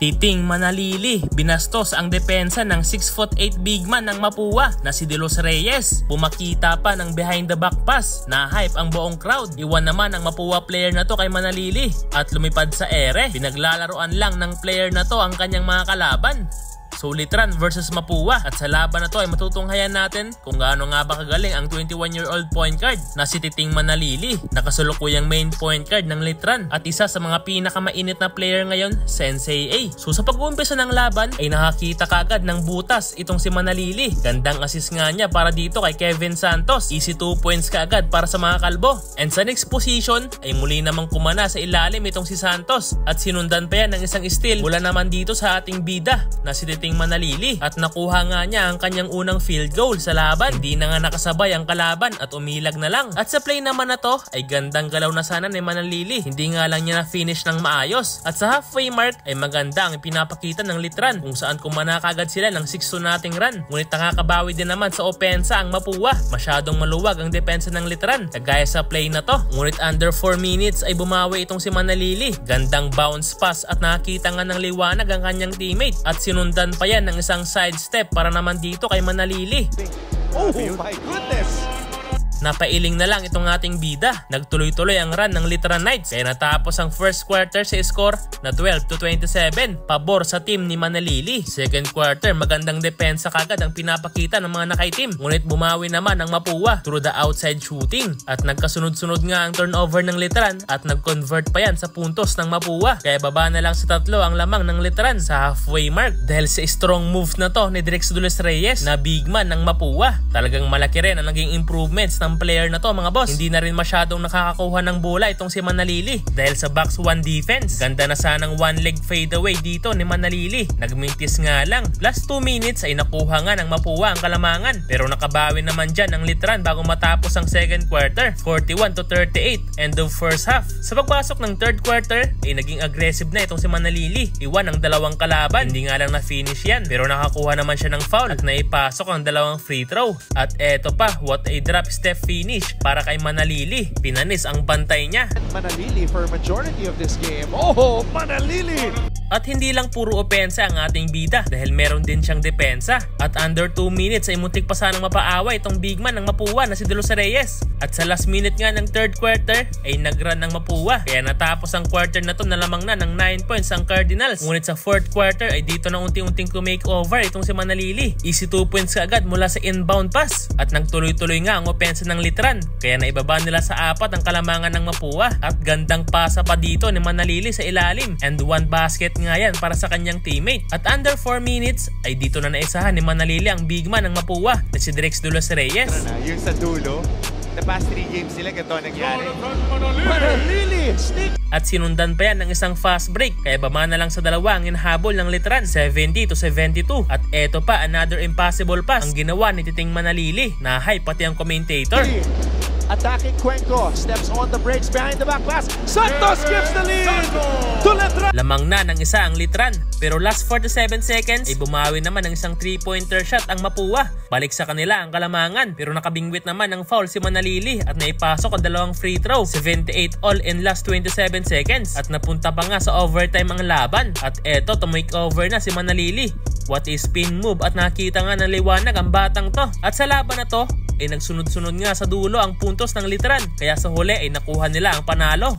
Titing Manalili, binastos ang depensa ng 6'8" big man ng Mapua na si De Los Reyes. Pumakita pa ng behind the back pass na hype ang buong crowd. Iwan naman ang Mapua player na to kay Manalili at lumipad sa ere. Pinaglalaroan lang ng player na to ang kanyang mga kalaban. Solitran versus Mapua, at sa laban na to ay matutunghayan natin kung gaano nga ba kagaling ang 21-year-old point guard na si Titing Manalili, nakasulukuyang main point guard ng Litran at isa sa mga pinakamainit na player ngayon sa NCAA. So sa pag-uumpisa ng laban ay nakakita kaagad ng butas itong si Manalili. Gandang assist nga niya para dito kay Kevin Santos. Easy 2 points kaagad para sa mga kalbo. And sa next position ay muli namang kumana sa ilalim itong si Santos at sinundan pa yan ng isang steal mula naman dito sa ating bida na si Titing Manalili at nakuha nga niya ang kanyang unang field goal sa laban. Hindi na nga nakasabay ang kalaban at umilag na lang. At sa play naman na to ay gandang galaw na sana ni Manalili. Hindi nga lang niya na finish ng maayos. At sa halfway mark ay maganda ang pinapakita ng Litran kung saan kumana kagad sila ng 6-2 nating run. Ngunit nakakabawi din naman sa opensa ang Mapua. Masyadong maluwag ang depensa ng Litran kagaya sa play na to. Ngunit under 4 minutes ay bumawi itong si Manalili. Gandang bounce pass at nakita nga ng liwanag ang kanyang teammate at sinundan pa yan ng isang side step para naman dito kay Manalili. Oh my goodness! Napailing na lang itong ating bida. Nagtuloy-tuloy ang run ng Litran Knights kaya natapos ang first quarter sa score na 12-27 pabor sa team ni Manalili. Second quarter, magandang depensa kagad ang pinapakita ng mga nakaitim. Ngunit bumawi naman ang Mapua through the outside shooting at nagkasunod-sunod nga ang turnover ng Litran at nag-convert pa yan sa puntos ng Mapua. Kaya baba na lang sa 3 ang lamang ng Litran sa halfway mark dahil sa strong move na to ni Drex De Los Reyes na big man ng Mapua. Talagang malaki rin ang naging improvements ng player na to mga boss. Hindi na rin masyadong nakakakuha ng bola itong si Manalili dahil sa box 1 defense. Ganda na sanang one leg fadeaway dito ni Manalili. Nagmintis nga lang. Last 2 minutes ay nakuha nga ng Mapua ang kalamangan pero nakabawi naman dyan ang Litran bago matapos ang second quarter 41-38 end of first half. Sa pagpasok ng third quarter ay naging aggressive na itong si Manalili. Iwan ang dalawang kalaban. Hindi nga lang na-finish yan pero nakakuha naman siya ng foul at naipasok ang dalawang free throw. At eto pa, what a drop step finish para kay Manalili. Pinanis ang bantay niya. Manalili for majority of this game. Oh, Manalili! At hindi lang puro opensa ang ating bida dahil meron din siyang depensa. At under 2 minutes ay muntik pa sanang mapaawa itong big man ng Mapua na si De Los Reyes. At sa last minute nga ng third quarter ay nag-run ng Mapua. Kaya natapos ang quarter na to na lamang na ng 9 points ang Cardinals. Ngunit sa fourth quarter ay dito na unti-unting kumake-over itong si Manalili. Easy 2 points kaagad mula sa inbound pass. At nagtuloy-tuloy nga ang opensa ng Litran. Kaya naibaba nila sa 4 ang kalamangan ng Mapua. At gandang pasa pa dito ni Manalili sa ilalim. And 1 basket nga yan para sa kanyang teammate. At under 4 minutes ay dito na naisahan ni Manalili ang big man ng Mapua na si Drex De Los Reyes. Yung sa dulo, the past 3 games sila ganito nangyari. Manalili! Sneak! At sinundan pa yan ng isang fast break kaya bama na lang sa dalawa ang inhabol ng Litran 70-72. At eto pa, another impossible pass ang ginawa ni Titing Manalili na hype pati ang commentator. Attacking Cuenco, steps on the brakes behind the back pass. Santos gives the lead to Litran. Lamang na ng isa ang Litran pero last 47 seconds ay bumawi naman ng isang 3-pointer shot ang Mapua. Balik sa kanila ang kalamangan pero nakabingwit naman ng foul si Manalili at naipasok ang dalawang free throw. 78 all in last 27 seconds at napunta pa nga sa overtime ang laban. At eto, tumake over na si Manalili. What a spin move at nakita nga ng liwanag ang batang to. At sa laban na to ay nagsunod-sunod nga sa dulo ang puntos ng Litran kaya sa huli ay nakuha nila ang panalo.